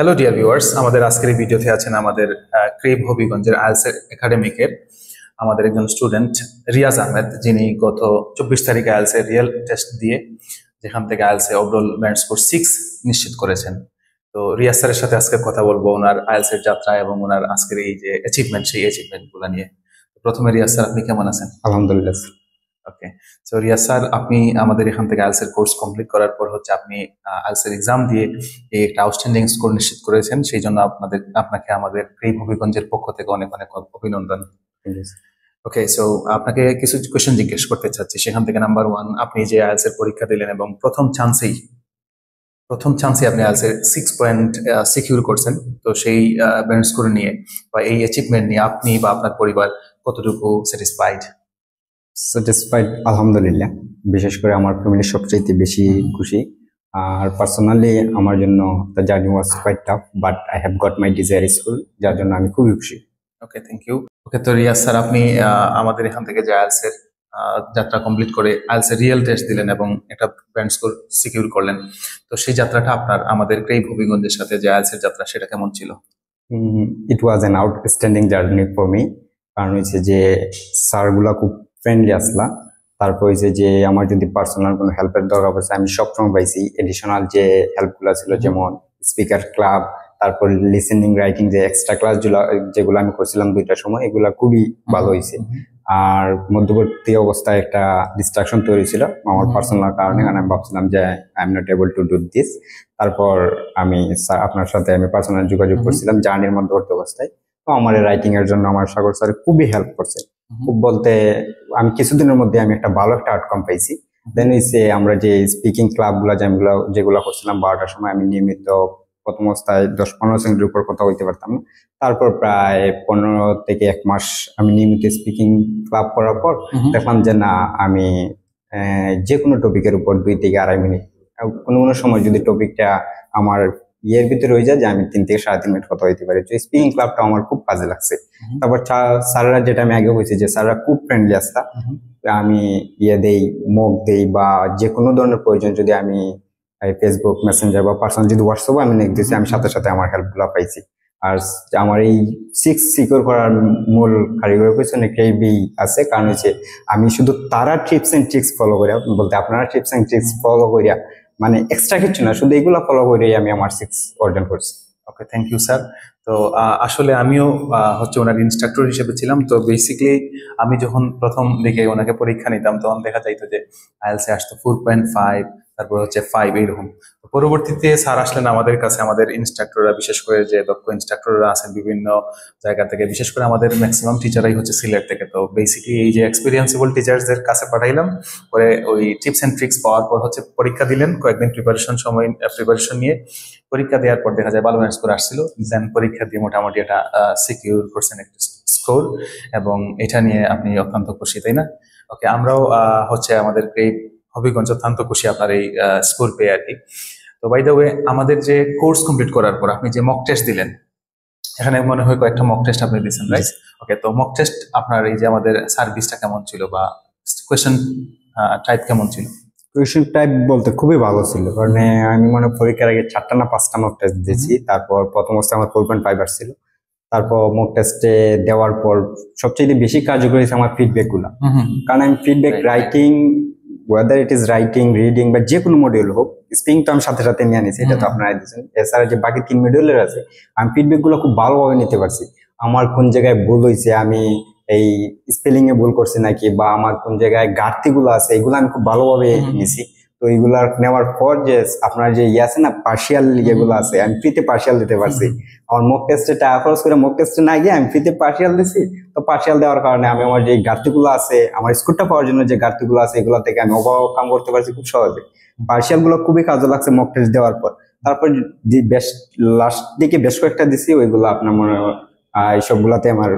Hello dear viewers, আমাদের আজকের এই ভিডিওতে আছেন আমাদের ক্রেভ হবিগঞ্জের আইএলটিএস একাডেমিকের আমাদের একজন স্টুডেন্ট রিয়াজ আহমেদ, যিনি গত 24 তারিখে আইএলটিএস এর রিয়েল টেস্ট দিয়ে যেখান থেকে আইএলটিএস এ ওভারঅল ব্যান্ড স্কোর 6 নিশ্চিত করেছেন। তো রিয়াজ স্যারের সাথে আজকে কথা বলবো ওনার আইএলটিএস এর যাত্রা এবং ওনার আজকের এই যে অ্যাচিভমেন্ট, সেই অ্যাচিভমেন্ট গুলো নিয়ে। প্রথমে রিয়াজ স্যার, আপনি কেমন আছেন? আলহামদুলিল্লাহ। ওকে, সো রিয়াজ স্যার, আপনি আমাদের এখান থেকে আইএলটিএস এর কোর্স কমপ্লিট করার পর আপনি আইএলটিএস এর এক্সাম দিয়ে একটা আউটস্ট্যান্ডিং স্কোর নিশ্চিত করেছেন। সেই জন্য আপনাকে আমাদের এই হবিগঞ্জের পক্ষ থেকে অনেক অনেক অভিনন্দন। ওকে, সো আপনাকে কিছু কোয়েশ্চেন জিজ্ঞেস করতে চাচ্ছি। সেখান থেকে নাম্বার 1, আপনি যে আইএলটিএস এর পরীক্ষা দিলেন এবং প্রথম চান্সেই আপনি আইএলটিএস এর 6 পয়েন্ট সিকিউর করছেন, তো সেই ব্যান্ড স্কোর নিয়ে বা এই অ্যাচিভমেন্ট নিয়ে আপনি বা আপনার পরিবার কতটুকু স্যাটিসফাইড? আলহামদুলিল্লাহ। বিশেষ করে আমার ফ্যামিলি সবচেয়ে বেশি খুশি। আর পার্সোনালি আমার জন্য the journey was quite tough, but I have got my desire school, যার জন্য আমি খুবই খুশি। ওকে, থ্যাংক ইউ। ওকে, তো রিয়াজ স্যার, আপনি আমাদের এখান থেকে যে আইএলটিএস এর যাত্রা কমপ্লিট করে আইএলটিএস এর রিয়েল টেস্ট দিলেন এবং একটা ব্যান্ড স্কোর সিকিউর করলেন, তো সেই যাত্রাটা আপনার আমাদের ক্রেভ হবিগঞ্জের সাথে যে আইএলটিএস এর যাত্রা, সেটা কেমন ছিল? It was an outstanding journey for me. কারণ হচ্ছে যে স্যারগুলা খুব ফ্রেন্ডলি আসলা। তারপর হয়েছে যে আমার যদি পার্সোনাল কোনো হেল্পের দরকার পড়ছে, আমি সবসময় পাইছি। এডিশনাল যে হেল্পগুলো ছিল, যেমন স্পিকার ক্লাব, তারপর লিসেনিং রাইটিং যে এক্সট্রা ক্লাস যেগুলো আমি করছিলাম 2টার সময়, এগুলা খুবই ভালো হয়েছে। আর মধ্যবর্তী অবস্থায় একটা ডিস্ট্রাকশন তৈরি ছিল আমার পার্সোনাল কারণে, কারণ আমি ভাবছিলাম যে I am not able to do this. তারপর আমি আপনার সাথে আমি পার্সোনাল যোগাযোগ করছিলাম জার্নির মধ্যবর্তী অবস্থায়। তো আমার রাইটিং এর জন্য আমার সাগর স্যার খুবই হেল্প করছে। খুব বলতে আমি কিছুদিনের মধ্যে আমি একটা ভালো একটা আউটকাম পাইছি। দেন হচ্ছে আমরা যে স্পিকিং ক্লাব গুলা যেগুলো করছিলাম 12টার সময়, আমি নিয়মিত প্রথম অবস্থায় 10-15 সেকেন্ডের উপর কথা বলতে পারতাম না। তারপর প্রায় 15 থেকে 1 মাস আমি নিয়মিত স্পিকিং ক্লাব করার পর দেখলাম যে না, আমি যে কোনো টপিকের উপর 2 থেকে 2.5 মিনিট, কোনো সময় যদি টপিকটা আমার ইয়ের ভিতরে হয়ে যায় যে আমি 3 থেকে 3.5 মিনিট কথা হইতে পারি। তো স্পিকিং ক্লাবটা আমার খুব কাজে লাগছে। তারপর স্যাররা, যেটা আমি আগে হয়েছে যে স্যাররা খুব ফ্রেন্ডলি আসতা। আমি দেই, মক দেই, বা যে কোনো ধরনের প্রয়োজন যদি আমি ফেসবুক মেসেঞ্জার বা পার্সোনাল যদি হোয়াটসঅ্যাপে আমি লিখ দিয়েছি, আমি সাথে সাথে আমার হেল্পগুলো পাইছি। আর আমার এই 6 সিকিউর করার মূল কারিগরের পেছনে কেবি আছে। কারণ হচ্ছে আমি শুধু তারা টিপস এন্ড ট্রিক্স ফলো করি, বলতে আপনারা টিপস এন্ড ট্রিক্স ফলো করিয়া, মানে এক্সট্রা কিছু না, শুধু এগুলো ফলো করেই আমি আমার 6 অর্জন করছি। ওকে, থ্যাংক ইউ স্যার। তো আসলে আমিও ওনার ইনস্ট্রাক্টর হিসেবে ছিলাম। তো বেসিক্যালি আমি যখন প্রথম দিকে ওনাকে পরীক্ষা নিতাম, তখন দেখা যাইতো যে আইএলটিএস এ আসতো 4.5, তারপর 5 এইরকম। পরবর্তীতে স্যার আসলেন আমাদের কাছে, আমাদের ইনস্ট্রাক্টররা, বিশেষ করে যে দক্ষ ইনস্ট্রাক্টররা আছেন বিভিন্ন জায়গা থেকে, বিশেষ করে আমাদের ম্যাক্সিমাম টিচাররাই সিলেট থেকে। তো বেসিক্যালি এই যে এক্সপিরিয়েন্সিবল টিচারদের কাছে পাঠাইলাম, পরে ওই টিপস এন্ড ট্রিক্স পাওয়ার পর পরীক্ষা দিলেন। কয়েকদিন প্রিপারেশন নিয়ে পরীক্ষা দেওয়ার পর দেখা যায় ভালো স্কোর আসছিল। দেন পরীক্ষা দিয়ে মোটামুটি এটা সিকিউর করছেন একটা স্কোর, এবং এটা নিয়ে আপনি অত্যন্ত খুশি, তাই না? ওকে, আমরাও আমাদের এই হবিগঞ্জ অত্যন্ত খুশি আপনার এই স্কোর পেয়ে আর কি। তো বাই দ্য ওয়ে, আমাদের যে কোর্স কমপ্লিট করার পর আপনি যে মক টেস্ট দিলেন, এখানে মনে হয় কয়েকটা মক টেস্ট আপনি দিয়েছেন, রাইট? ওকে, তো মক টেস্ট আপনার এই যে আমাদের সার্ভিসটা কেমন ছিল, বা কোয়েশ্চেন টাইপ কেমন ছিল? কোয়েশ্চেন টাইপ বলতে খুবই ভালো ছিল। কারণ আমি পরীক্ষার আগে 4টা না 5টা মক টেস্ট দিয়েছি। তারপর প্রথম অবস্থায় আমার 4.5 আসছিল। তারপর মক টেস্টে দেওয়ার পর সবচেয়ে বেশি কার্যকরী হয়েছে আমার ফিডব্যাক গুলা। কারণ আমি feedback writing, weather it is writing, reading বা যে কোনো মডিউল হোক, স্পিকিং তো আমি সাথে সাথে নিয়ে নিয়েছি, এটা তো আপনারা দিয়েছেন। এছাড়া যে বাকি 3 মডিউলের আছে, আমি ফিডব্যাক গুলো খুব ভালোভাবে নিতে পারছি। আমার কোন জায়গায় ভুল হয়েছে, আমি এই স্পেলিং এ ভুল করছি নাকি, বা আমার কোন জায়গায় ঘাটতি গুলো আছে, এগুলো আমি খুব ভালোভাবে নিছি। তো এইগুলা নেওয়ার পর যে আপনার যে আছে না পার্সিয়াল ইয়েগুলো আছে, আমি ফ্রিতে পার্সিয়াল দিতে পারছি। আমার মক টেস্টে টাকা খরচ করে মক টেস্টে না গিয়ে আমি ফ্রিতে পার্সিয়াল দিছি। তো পার্সিয়াল দেওয়ার কারণে আমি আমার যে ঘাটতিগুলো আছে, আমার স্কোরটা পাওয়ার জন্য যে ঘাটতিগুলো আছে, এগুলো থেকে আমি ওভারকাম করতে পারছি খুব সহজে। পার্সিয়াল গুলো খুবই কাজে লাগছে মক টেস্ট দেওয়ার পর। তারপর বেশ লাস্ট দিকে বেশ কয়েকটা দিছি, ওইগুলো আপনার মনে এইসবগুলাতে আমার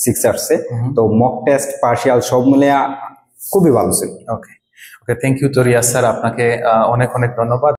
6 আসছে। তো মক টেস্ট, পার্সিয়াল সব মিলে খুবই ভালো ছিল। ওকে, থ্যাংক ইউ তো রিয়াজ স্যার, আপনাকে অনেক অনেক ধন্যবাদ।